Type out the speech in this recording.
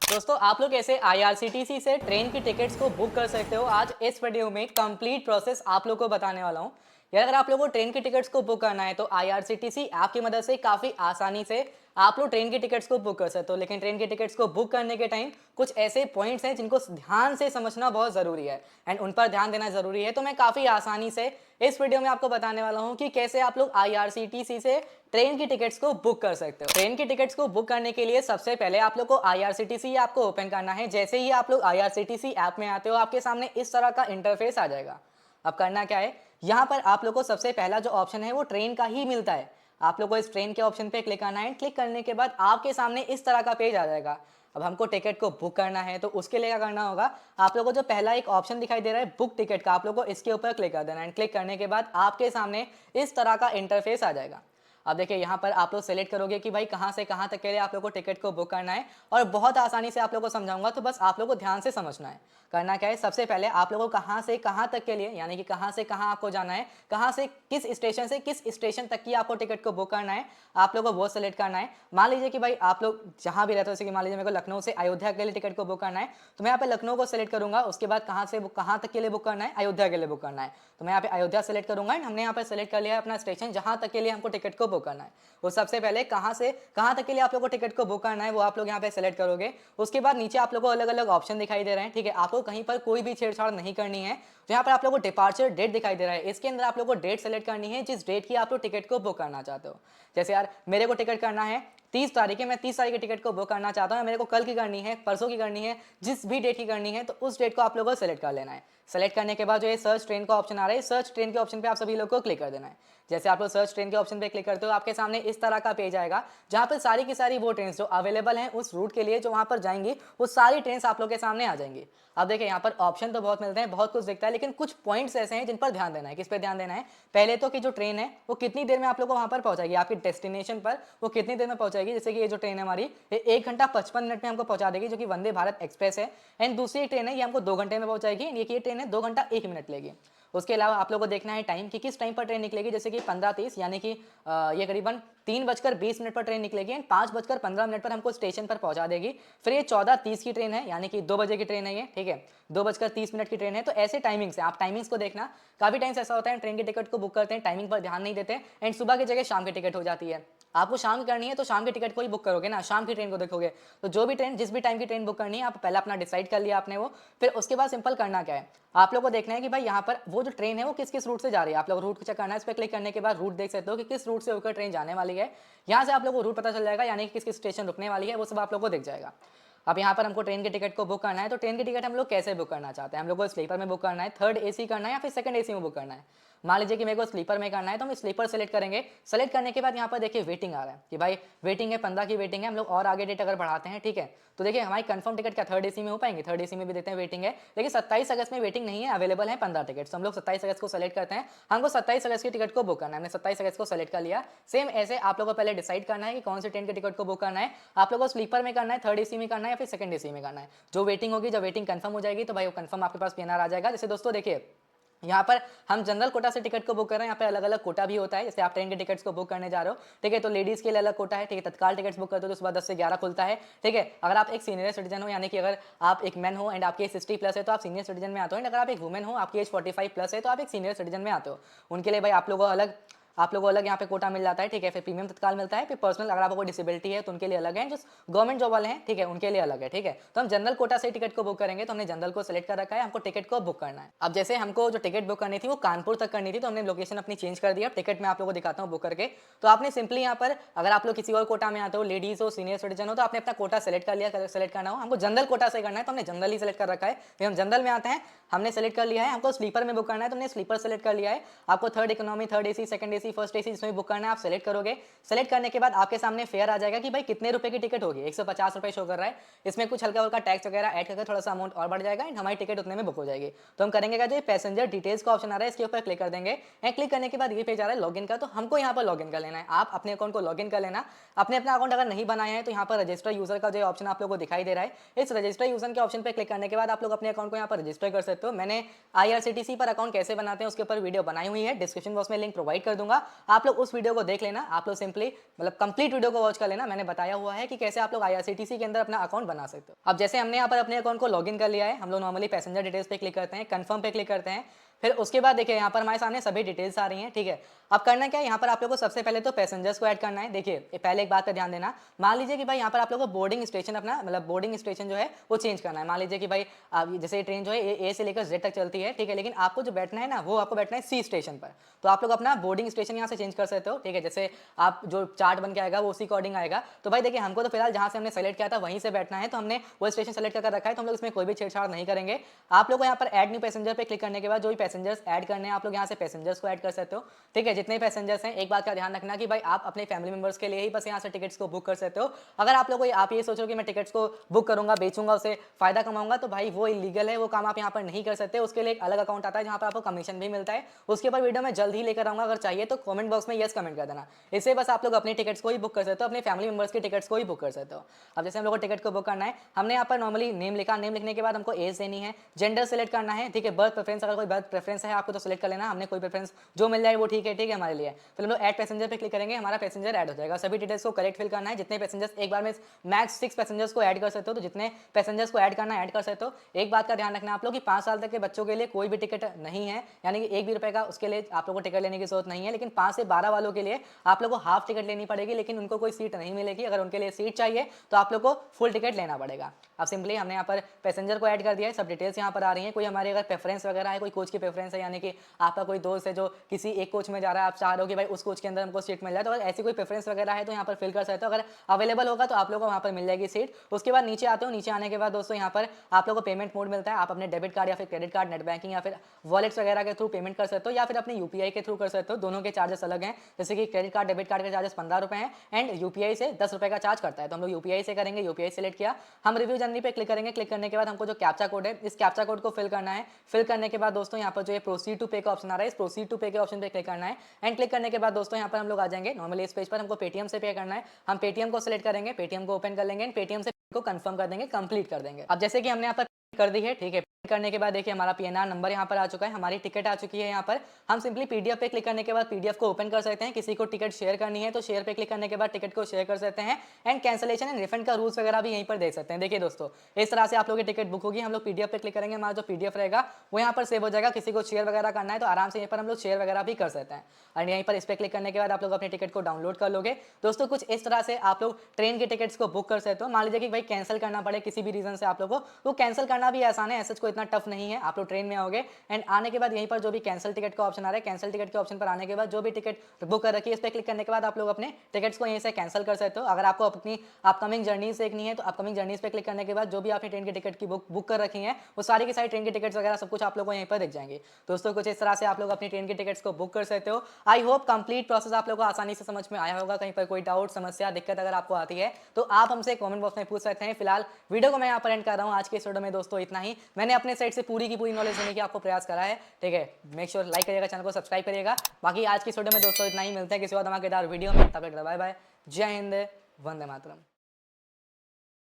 दोस्तों आप लोग कैसे आईआरसीटीसी से ट्रेन की टिकट्स को बुक कर सकते हो, आज इस वीडियो में कंप्लीट प्रोसेस आप लोग को बताने वाला हूं। यार अगर आप लोगों को ट्रेन की टिकट्स को बुक करना है तो आईआरसीटीसी ऐप की मदद से काफ़ी आसानी से आप लोग ट्रेन की टिकट्स को बुक कर सकते हो। लेकिन ट्रेन की टिकट्स को बुक करने के टाइम कुछ ऐसे पॉइंट्स हैं जिनको ध्यान से समझना बहुत ज़रूरी है एंड उन पर ध्यान देना ज़रूरी है। तो मैं काफ़ी आसानी से इस वीडियो में आपको बताने वाला हूं कि कैसे आप लोग आईआरसीटीसी से ट्रेन की टिकट्स को बुक कर सकते हो। ट्रेन की टिकट्स को बुक करने के लिए सबसे पहले आप लोग को आईआरसीटीसी ऐप को ओपन करना है। जैसे ही आप लोग आईआरसीटीसी ऐप में आते हो आपके सामने इस तरह का इंटरफेस आ जाएगा। अब करना क्या है, यहाँ पर आप लोग को सबसे पहला जो ऑप्शन है वो ट्रेन का ही मिलता है। आप लोग को इस ट्रेन के ऑप्शन पे क्लिक करना है। क्लिक करने के बाद आपके सामने इस तरह का पेज आ जाएगा। अब हमको टिकट को बुक करना है तो उसके लिए क्या करना होगा, आप लोगों को जो पहला एक ऑप्शन दिखाई दे रहा है बुक टिकट का, आप लोगों को इसके ऊपर क्लिक कर देना है। क्लिक करने के बाद आपके सामने इस तरह का इंटरफेस आ जाएगा। अब देखिए यहाँ पर आप लोग सेलेक्ट करोगे कि भाई कहाँ से कहाँ तक के लिए आप लोग को टिकट को बुक करना है और बहुत आसानी से आप लोग को समझाऊंगा, तो बस आप लोग को ध्यान से समझना है। करना क्या है, सबसे पहले आप लोगों को कहाँ से कहाँ तक के लिए, यानी कि कहाँ से कहाँ आपको जाना है, कहाँ से किस स्टेशन तक की आपको टिकट को बुक करना है, आप लोगों को वो सेलेक्ट करना है। मान लीजिए कि भाई आप लोग जहाँ भी रहते हो, जैसे कि मान लीजिए मेरे को लखनऊ से अयोध्या के लिए टिकट को बुक करना है, तो मैं यहाँ पे लखनऊ को सेलेक्ट करूंगा। उसके बाद कहाँ से कहाँ तक के लिए बुक करना है, अयोध्या के लिए बुक करना है, तो मैं यहाँ पे अयोध्या सेलेक्ट करूंगा। हमने यहाँ पर सेलेक्ट कर लिया है अपना स्टेशन जहाँ तक के लिए हमको टिकट को बुक करना है। वो सबसे पहले कहाँ से कहाँ तक के लिए आप लोग को टिकट को बुक करना है वो आप लोग यहाँ पे सेलेक्ट करोगे। उसके बाद नीचे आप लोग को अलग अलग ऑप्शन दिखाई दे रहे हैं, ठीक है। आपको कहीं पर कोई भी छेड़छाड़ नहीं करनी है। तो यहाँ पर आप लोग को डिपार्चर डेट दिखाई दे रहा है, इसके अंदर आप लोग को डेट सेलेक्ट करनी है जिस डेट की आप लोग टिकट को बुक करना चाहते हो। जैसे यार मेरे को टिकट करना है 30 तारीख है, मैं 30 तारीख की टिकट को बुक करना चाहता हूँ, मेरे को कल की करनी है, परसों की करनी है, जिस भी डेट की करनी है तो उस डेट को आप लोगों को सेलेक्ट कर लेना है। सेलेक्ट करने के बाद जो ये सर्च ट्रेन का ऑप्शन आ रहा है, सर्च ट्रेन के ऑप्शन पे आप सभी लोग को क्लिक कर देना है। जैसे आप लोग सर्च ट्रेन के ऑप्शन पे क्लिक करते हो आपके सामने इस तरह का पेज आएगा जहाँ पर सारी की सारी वो ट्रेन जो अवेलेबल हैं उस रूट के लिए जो वहाँ पर जाएंगी वो सारी ट्रेन आप लोग के सामने आ जाएंगी। अब देखिए यहाँ पर ऑप्शन तो बहुत मिलते हैं, बहुत कुछ दिखता है, लेकिन कुछ पॉइंट्स ऐसे हैं जिन पर ध्यान देना है। किस पे ध्यान देना है, पहले तो कि जो ट्रेन है वो कितनी देर में आप लोग को वहाँ पर पहुँचाएगी, आपकी डेस्टिनेशन पर वो कितनी देर में पहुँचाएगी। जैसे कि ये जो ट्रेन है हमारी ये 1 घंटा 55 मिनट में हमको पहुँचा देगी, जो कि वंदे भारत एक्सप्रेस है। एंड दूसरी ट्रेन है ये हमको 2 घंटे में पहुँचाएगी, ये ट्रेन है 2 घंटा 1 मिनट लेगी। उसके अलावा आप लोगों को देखना है टाइम कि किस टाइम पर ट्रेन निकलेगी। जैसे कि 15:30 यानी कि ये करीबन 3:20 पर ट्रेन निकलेगी एंड 5:15 पर हमको स्टेशन पर पहुंचा देगी। फिर ये 14:30 की ट्रेन है, यानी कि 2 बजे की ट्रेन है ये, ठीक है, 2:30 की ट्रेन है। तो ऐसे टाइमिंग्स है, आप टाइमिंग्स को देखना। काफ़ी टाइम्स ऐसा होता है ट्रेन की टिकट को बुक करते हैं, टाइमिंग पर ध्यान नहीं देते एंड सुबह की जगह शाम की टिकट हो जाती है। आपको शाम की करनी है तो शाम की टिकट को ही बुक करोगे ना, शाम की ट्रेन को देखोगे। तो जो भी ट्रेन जिस भी टाइम की ट्रेन बुक करनी है आप पहले अपना डिसाइड कर लिया आपने वो। फिर उसके बाद सिंपल करना क्या है, आप लोगों को देखना है कि भाई यहाँ पर वो जो ट्रेन है वो किस किस रूट से जा रही है। आप लोग रूट चेक करना है, इस पर क्लिक करने के बाद रूट देख सकते हो कि किस रूट से होकर ट्रेन जाने वाली है। यहाँ से आप लोगों को रूट पता चल जाएगा, यानी कि किस किस स्टेशन रुकने वाली है वो सब आप लोगों को दिख जाएगा। अब यहाँ पर हमको ट्रेन की टिकट को बुक करना है, तो ट्रेन की टिकट हम लोग कैसे बुक करना चाहते हैं, हम लोग को स्लीपर में बुक करना है, थर्ड एसी करना है या फिर सेकंड एसी में बुक करना है। मान लीजिए कि मेरे को स्लीपर में करना है तो हम स्लीपर सेलेक्ट करेंगे। सेलेक्ट करने के बाद यहाँ पर देखिए वेटिंग आ रहा है कि भाई वेटिंग है 15 की वेटिंग है। हम लोग और आगे डेट अगर बढ़ाते हैं, ठीक है, तो देखिए हमारी कंफर्म टिकट क्या थर्ड एसी में हो पाएंगे, थर्ड एसी में भी देते हैं वेटिंग है, लेकिन 27 अगस्त में वेटिंग नहीं है, अवेलेबल है 15 टिकट। हम लोग 27 अगस्त को सेलेक्ट करते हैं, हमको 27 अगस्त की टिकट को बुक करना है। हमने 27 अगस्त को सेलेक्ट कर लिया। सेम ऐसे आप लोगों को पहले डिसाइड करना है कि कौन सी ट्रेन की टिकट को बुक करना है। आप लोगों को स्लीपर में करना है, थर्ड एसी में करना है या फिर सेकंड एसी में करना है। जो वेटिंग होगी, जब वेटिंग कंफर्म हो जाएगी तो भाई वो कंफर्म आपके पास पीएनआर आ जाएगा। जैसे दोस्तों देखिए यहाँ पर हम जनरल कोटा से टिकट को बुक कर रहे हैं, यहाँ पे अलग अलग कोटा भी होता है। जैसे आप ट्रेन के टिकट्स को बुक करने जा रहे हो, ठीक है, तो लेडीज के लिए अलग कोटा है, ठीक है, तत्काल टिकट्स बुक करते हो तो सुबह 10 से 11 खुलता है, ठीक है। अगर आप एक सीनियर सिटीजन हो, यानी कि अगर आप एक मैन हो एंड आपकी एज 60+ है तो आप सीनियर सिटीजन में आते हो, एंड अगर आप एक वुमेन हो आपकी एज 45+ है तो आप एक सीनियर सिटीजन में आते हो। उनके लिए भाई आप लोगों को अलग यहाँ पे कोटा मिल जाता है, ठीक है। फिर प्रीमियम तत्काल मिलता है, फिर पर्सनल अगर आपको कोई डिसेबिलिटी है तो उनके लिए अलग है, जो गवर्नमेंट जॉब वाले हैं, ठीक है, उनके लिए अलग है, ठीक है। तो हम जनरल कोटा से टिकट को बुक करेंगे, तो हमने जनरल को सेलेक्ट कर रखा है, हमको टिकट को बुक करना है। अब जैसे हमको जो टिकट बुक करनी थी वो कानपुर तक करनी थी, तो हमने लोकेशन अपनी चेंज कर दिया। टिकट मैं आप लोगों को दिखाता हूँ बुक करके। तो आपने सिंपली यहाँ पर अगर आप लोग किसी और कोटा में आते हो, लेडीज हो, सीनियर सिटीजन हो, तो आपने अपना कोटा सेलेक्ट कर लिया। सेलेक्ट करना हो, हमको जनरल कोटा से करना है तो हमने जनरल ही सेलेक्ट कर रखा है। फिर हम जनरल में आते हैं, हमने सेलेक्ट कर लिया है। हमको स्लीपर में बुक करना है तो हमने स्लीपर सेलेक्ट कर लिया है। आपको third economy, third AC, second AC, first AC जिसमें बुक करना है आप सेलेक्ट करोगे। सेलेक्ट करने के बाद आपके सामने फेयर आ जाएगा कि भाई कितने रुपए की टिकट होगी। 150 रुपए शो कर रहा है, इसमें कुछ हल्का हल्का टैक्स वगैरह ऐड करके थोड़ा सा अमाउंट और बढ़ जाएगा एंड हमारी टिकट उतने में बुक हो जाएगी। तो हम करेंगे क्या, जो पैसेंजर डिटेल्स का ऑप्शन आ रहा है इसके ऊपर क्लिक कर देंगे एंड क्लिक करने के बाद ये पेज आ रहा है लॉगिन का, तो हमको यहाँ पर लॉगिन कर लेना है। आप अपने अकाउंट को लॉगिन कर लेना। अपने अपना अकाउंट अगर नहीं बनाया है तो यहाँ पर रजिस्टर यूजर का जो ऑप्शन आप लोगों को दिखाई दे रहा है, इस रजिस्टर यूजर के ऑप्शन पर क्लिक करने के बाद आप लोग अपने अकाउंट को यहाँ पर रजिस्टर कर सकते हो। मैंने आईआरसीटीसी पर अकाउंट कैसे बनाते हैं उसके ऊपर वीडियो बनाई हुई है, डिस्क्रिप्शन बॉक्स में लिंक प्रोवाइड कर दूंगा। दूंगा, आप लोग उस वीडियो को देख लेना। आप लोग सिंपली मतलब कंप्लीट वीडियो को वॉच कर लेना। मैंने बताया हुआ है कि कैसे आप लोग IRCTC के अंदर अपना अकाउंट बना सकते हो। अब जैसे हमने यहाँ पर अपने अकाउंट को लॉगिन कर लिया है, हम लोग नॉर्मली पैसेंजर डिटेल्स पे क्लिक करते हैं, कंफर्म पे क्लिक करते हैं। फिर उसके बाद देखिए यहाँ पर हमारे सामने सभी डिटेल्स आ रही हैं, ठीक है। अब करना क्या है, यहाँ पर आप लोगों को सबसे पहले तो पैसेंजर्स को ऐड करना है। देखिए पहले एक बात का ध्यान देना, मान लीजिए कि भाई यहाँ पर आप लोगों को बोर्डिंग स्टेशन अपना मतलब बोर्डिंग स्टेशन जो है वो चेंज करना है। मान लीजिए कि भाई जैसे ट्रेन जो है ए से लेकर जेड तक चलती है, ठीक है, लेकिन आपको जो बैठना है ना वो आपको बैठना है सी स्टेशन पर। तो आप लोग अपना बोर्डिंग स्टेशन यहाँ से चेंज कर सकते हो, ठीक है। जैसे आप जो चार्ट बन के आएगा वो उसी अकॉर्डिंग आएगा। तो भाई देखिए हमको तो फिलहाल जहाँ से हमने सेलेक्ट किया था वहीं से बैठना है, तो हमने वो स्टेशन सेलेक्ट कर रखा है, तो हम लोग इसमें कोई भी छेड़छाड़ नहीं करेंगे। आप लोग को यहाँ पर ऐड न्यू पैसेंजर पे क्लिक करने के बाद जो भी पैसेंजर्स ऐड करने हैं आप लोग यहाँ से पैसेंजर्स को ऐड कर सकते हो, ठीक है। जितने पैसेंजर्स हैं, एक बात का ध्यान रखना कि भाई आप अपने फैमिली मेंबर्स के लिए ही बस यहाँ से टिकट्स को बुक कर सकते हो। अगर आप लोग आप ये सोचो कि मैं टिकट्स को बुक करूंगा, बेचूंगा, उससे फायदा कमाऊंगा, तो भाई वो इलीगल है, वो काम आप यहाँ पर नहीं कर सकते। उसके लिए एक अलग अकाउंट आता है जहाँ पर आपको कमीशन भी मिलता है। उसके ऊपर वीडियो मैं जल्द ही लेकर आऊंगा, अगर चाहिए तो कमेंट बॉक्स में यस कमेंट कर देना। इससे बस आप लोग अपनी टिकट्स को ही बुक कर सकते हो, अपने फैमिली मेंबर्स की टिकट्स को ही बुक कर सकते हो। अब जैसे हम लोग को टिकट को बुक करना है, हमने यहाँ पर नॉर्मली नेम लिखा, नेम लिखने के बाद हमको एज देनी है, जेंडर सेलेक्ट करना है, ठीक है। बर्थ प्रेफरेंस, अगर कोई बर्थ प्रेफरेंस है आपको तो सेलेक्ट कर लेना, हमने कोई प्रेफरेंस जो मिल जाए वो ठीक है हमारे लिए। फिर हम लोग ऐड पैसेंजर पे क्लिक करेंगे, हमारा पैसेंजर ऐड हो जाएगा। सभी डिटेल्स को करेक्ट फिल करना है, जितने पैसेंजर्स एक बार में मैक्स 6 पैसेंजर्स को ऐड कर सकते हो, तो जितने पैसेंजर्स को ऐड करना है ऐड कर सकते हो। एक बात का ध्यान रखना आप लोग कि 5 साल तक के बच्चों के लिए कोई भी टिकट नहीं है, यानी कि 1 भी रुपए का उसके लिए आप लोगों को टिकट लेने की जरूरत नहीं है। लेकिन 5 से 12 वालों के लिए आप लोग को हाफ टिकट लेनी पड़ेगी, लेकिन उनको कोई सीट नहीं मिलेगी। अगर उनके लिए सीट चाहिए तो आप लोग को फुल टिकट लेना पड़ेगा। अब सिंपली हमने यहाँ पर पैसेंजर को ऐड कर दिया है, सब डिटेल्स यहाँ पर आ रही हैं। कोई हमारी अगर प्रेफरेंस वगैरह है, कोई कोच की प्रेफरेंस है, यानी कि आपका कोई दोस्त है जो किसी एक कोच में जा रहा है, आप चाह रहे हो कि भाई उस कोच के अंदर हमको सीट मिल जाए, तो अगर ऐसी कोई प्रेफरेंस वगैरह है तो यहाँ पर फिल कर सकते हो। अगर अवेलेबल होगा तो आप लोगों को वहाँ पर मिल जाएगी सीट। उसके बाद नीचे आते हो, नीचे आने के बाद दोस्तों यहाँ पर आप लोगों को पेमेंट मोड मिलता है। आप अपने डेबिट कार्ड या फिर क्रेडिट कार्ड, नेट बैंकिंग या फिर वॉलेट्स वगैरह के थ्रू पेमेंट कर सकते हो, या फिर अपने यूपीआई के थ्रू कर सकते हो। दोनों के चार्जेस अलग हैं, जैसे कि क्रेडिट कार्ड, डेबिट कार्ड के चार्जेस 15 रुपए हैं एंड यूपीआई से 10 रुपए का चार्ज करता है। तो हम लोग यूपीआई से करेंगे, यूपीआई सेलेक्ट किया, हम रिव्यू जर्नी पे क्लिक करेंगे। क्लिक करने के बाद हमको जो कैप्चा कोड है, इस कैप्चा कोड को फिल करना है। फिल करने के बाद दोस्तों यहाँ पर जो ये प्रोसीड टू पे का ऑप्शन आ रहा है, इस प्रोसीड टू पे के ऑप्शन पे क्लिक करना है। एंड क्लिक करने के बाद दोस्तों यहाँ पर हम लोग आ जाएंगे। नॉर्मली इस पेज पर हमको पेटीएम से पे करना है, हम पेटीएम को सिलेक्ट करेंगे, पेटीएम को ओपन कर लेंगे, पेटीएम से को कंफर्म कर देंगे, कंप्लीट कर देंगे। अब जैसे कि हमने यहाँ पर कर दी है, ठीक है। करने के बाद देखिए हमारा पीएनआर नंबर यहाँ पर आ चुका है, हमारी टिकट आ चुकी है। यहाँ पर हम सिंपली पीडीएफ पे क्लिक करने के बाद पीडीएफ को ओपन कर सकते हैं। किसी को टिकट शेयर करनी है तो शेयर पे क्लिक करने के बाद टिकट को शेयर कर सकते हैं। एंड कैंसिलेशन एंड रिफंड का रूल्स वगैरह भी यहीं पर देख सकते हैं। देखिए दोस्तों, इस तरह से आप लोगों की टिकट बुक होगी। हम लोग पीडीएफ पे क्लिक करेंगे, हमारा जो पीडीएफ रहेगा वो यहाँ पर सेव हो जाएगा। किसी को शेयर वगैरह करना है तो आराम से यहाँ पर हम लोग शेयर वगैरह भी कर सकते हैं। और यहीं पर इस पर क्लिक करने के बाद आप लोग अपनी टिकट को डाउनलोड कर लोगे। दोस्तों कुछ इस तरह से आप लोग ट्रेन की टिकट्स को बुक कर सकते हो। मान लीजिए कि भाई कैंसिल करना पड़े किसी भी रीजन से आप लोग को, तो कैंसिल करना भी आसान है, ऐसा कोई इतना टफ नहीं है। आप लोग ट्रेन में आओगे एंड आने के बाद यहीं पर जो भी कैंसिल टिकट का ऑप्शन आ रहा है, कैंसिल टिकट के ऑप्शन पर आने के बाद जो भी टिकट बुक कर रखी है इस पर क्लिक करने के बाद आप लोग अपने टिकट्स को यहीं से कैंसिल कर सकते हो। अगर आपको अपनी अपकमिंग जर्नीज देखनी है तो अपकमिंग जर्नीज पे क्लिक करने के बाद जो भी आपने ट्रेन की टिकट की बुक कर रखी है वो सारी की सारी ट्रेन की टिकट्स वगैरह सब कुछ आप लोग को यहीं पर दिख जाएंगे। दोस्तों कुछ इस तरह से आप लोग अपनी ट्रेन की टिकट्स को बुक कर सकते हो। आई होप कंप्लीट प्रोसेस आप लोगों को आसानी से समझ में आया होगा। कहीं पर कोई डाउट, समस्या, दिक्कत अगर आपको आती है तो आप हमसे कमेंट बॉक्स में पूछ सकते हैं। फिलहाल वीडियो को मैं यहाँ पर एंड कर रहा हूँ। आज के इस वीडियो में दोस्तों इतना ही, मैंने अपने साइड से पूरी की पूरी नॉलेज देने की आपको प्रयास करा है, ठीक है। मेक श्योर लाइक करिएगा, चैनल को सब्सक्राइब करिएगा। बाकी आज की इस वीडियो में दोस्तों इतना ही, मिलते हैं किसी और धमाकेदार वीडियो में। तब तक बाय बाय, जय हिंद, वंदे मातरम।